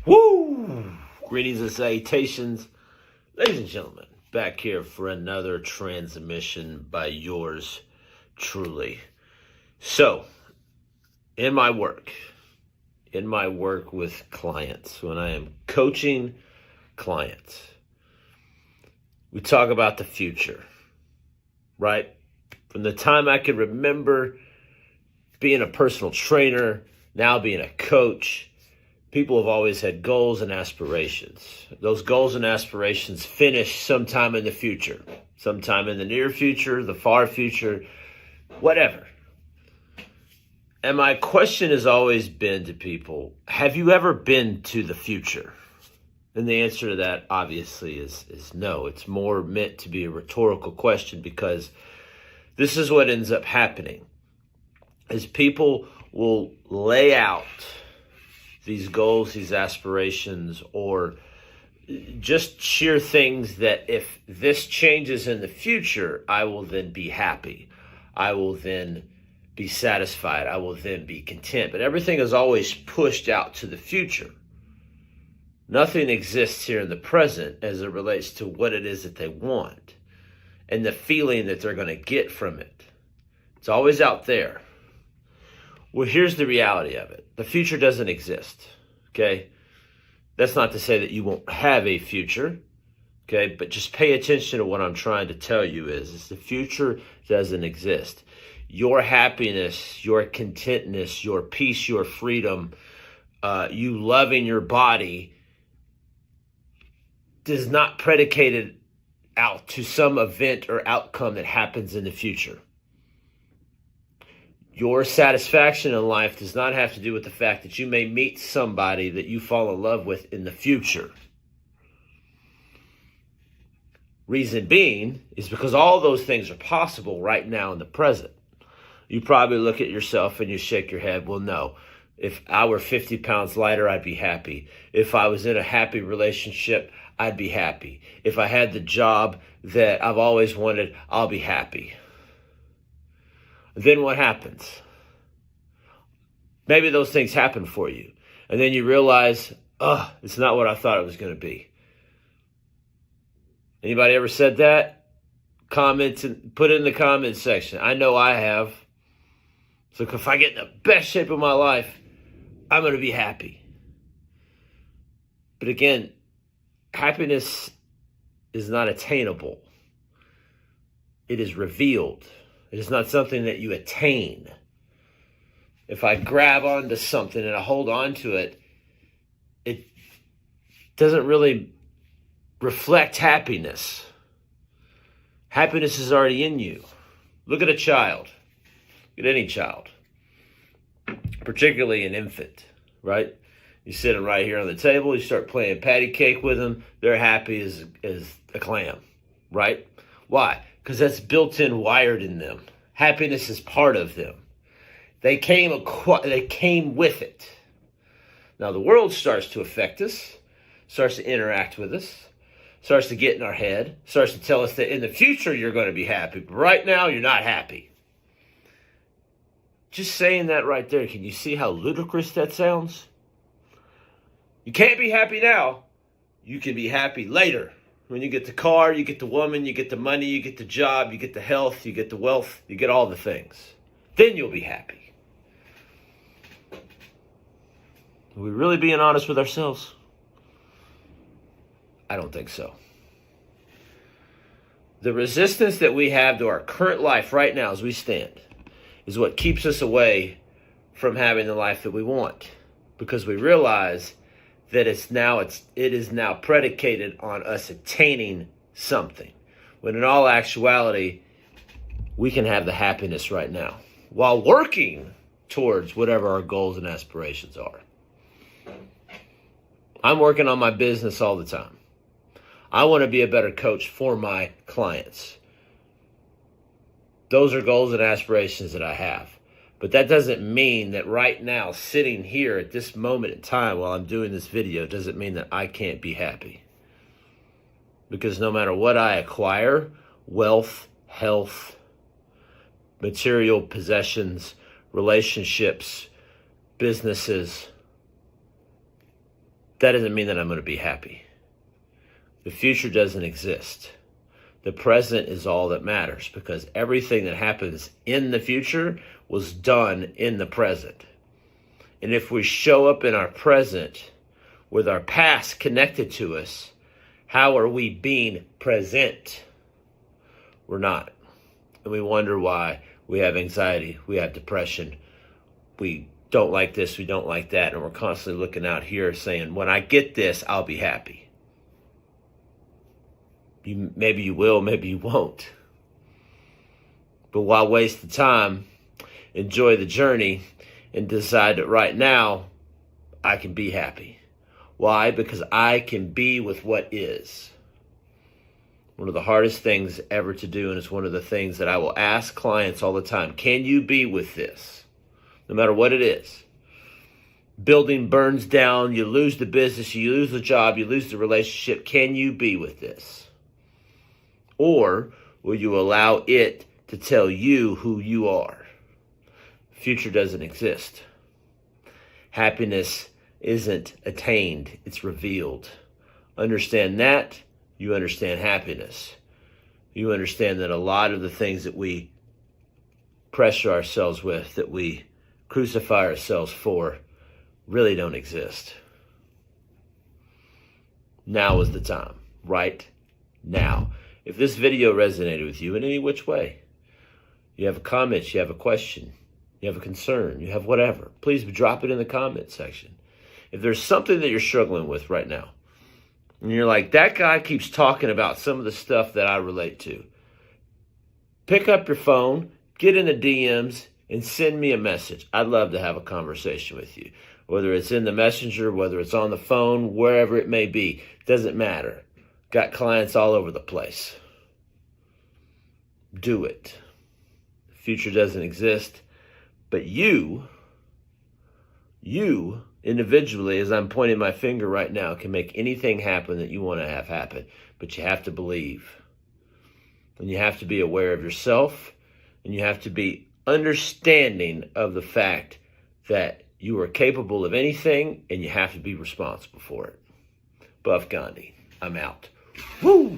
Woo! Greetings and salutations, ladies and gentlemen. Back here for another transmission by yours truly. So, in my work with clients, when I am coaching clients, we talk about the future, right? From the time I could remember being a personal trainer, now being a coach, people have always had goals and aspirations. Those goals and aspirations finish sometime in the future, sometime in the near future, the far future, whatever. And my question has always been to people, have you ever been to the future? And the answer to that obviously is no. It's more meant to be a rhetorical question, because this is what ends up happening, is people will lay out these goals, these aspirations, or just sheer things that if this changes in the future, I will then be happy. I will then be satisfied. I will then be content. But everything is always pushed out to the future. Nothing exists here in the present as it relates to what it is that they want and the feeling that they're going to get from it. It's always out there. Well, here's the reality of it. The future doesn't exist, okay? That's not to say that you won't have a future, okay? But just pay attention to what I'm trying to tell you is the future doesn't exist. Your happiness, your contentness, your peace, your freedom, you loving your body does not predicate it out to some event or outcome that happens in the future. Your satisfaction in life does not have to do with the fact that you may meet somebody that you fall in love with in the future. Reason being is because all those things are possible right now in the present. You probably look at yourself and you shake your head. Well, no. If I were 50 pounds lighter, I'd be happy. If I was in a happy relationship, I'd be happy. If I had the job that I've always wanted, I'll be happy. Then what happens? Maybe those things happen for you. And then you realize, it's not what I thought it was going to be. Anybody ever said that? Comment and put it in the comment section. I know I have. So if I get in the best shape of my life, I'm going to be happy. But again, happiness is not attainable. It is revealed. It is not something that you attain. If I grab onto something and I hold on to it, it doesn't really reflect happiness. Happiness is already in you. Look at a child. Look at any child, particularly an infant, right? You sit them right here on the table, you start playing patty cake with them, they're happy as a clam, right? Why? Because that's built-in, wired in them. Happiness is part of them. They came with it. Now the world starts to affect us, starts to interact with us, starts to get in our head, starts to tell us that in the future you're going to be happy, but right now you're not happy. Just saying that right there, can you see how ludicrous that sounds? You can't be happy now. You can be happy later. When you get the car, you get the woman, you get the money, you get the job, you get the health, you get the wealth, you get all the things. Then you'll be happy. Are we really being honest with ourselves? I don't think so. The resistance that we have to our current life right now as we stand is what keeps us away from having the life that we want. Because we realize that it is now predicated on us attaining something. When in all actuality, we can have the happiness right now while working towards whatever our goals and aspirations are. I'm working on my business all the time. I want to be a better coach for my clients. Those are goals and aspirations that I have. But that doesn't mean that right now, sitting here at this moment in time while I'm doing this video, doesn't mean that I can't be happy. Because no matter what I acquire, wealth, health, material possessions, relationships, businesses, that doesn't mean that I'm going to be happy. The future doesn't exist. The present is all that matters, because everything that happens in the future was done in the present. And if we show up in our present with our past connected to us, how are we being present? We're not. And we wonder why we have anxiety, we have depression, we don't like this, we don't like that, and we're constantly looking out here saying, when I get this, I'll be happy. Maybe you will, maybe you won't. But why waste the time? Enjoy the journey and decide that right now I can be happy. Why? Because I can be with what is. One of the hardest things ever to do, and it's one of the things that I will ask clients all the time. Can you be with this? No matter what it is. Building burns down, you lose the business, you lose the job, you lose the relationship. Can you be with this? Or will you allow it to tell you who you are? Future doesn't exist. Happiness isn't attained, it's revealed. Understand that, you understand happiness. You understand that a lot of the things that we pressure ourselves with, that we crucify ourselves for, really don't exist. Now is the time, right now. If this video resonated with you in any which way, you have a comment, you have a question, you have a concern, you have whatever, please drop it in the comment section. If there's something that you're struggling with right now, and you're like, that guy keeps talking about some of the stuff that I relate to, pick up your phone, get in the DMs, and send me a message. I'd love to have a conversation with you. Whether it's in the messenger, whether it's on the phone, wherever it may be, doesn't matter. Got clients all over the place. Do it. The future doesn't exist, but you individually, as I'm pointing my finger right now, can make anything happen that you want to have happen, but you have to believe. And you have to be aware of yourself, and you have to be understanding of the fact that you are capable of anything, and you have to be responsible for it. Buff Gandhi, I'm out. Woo!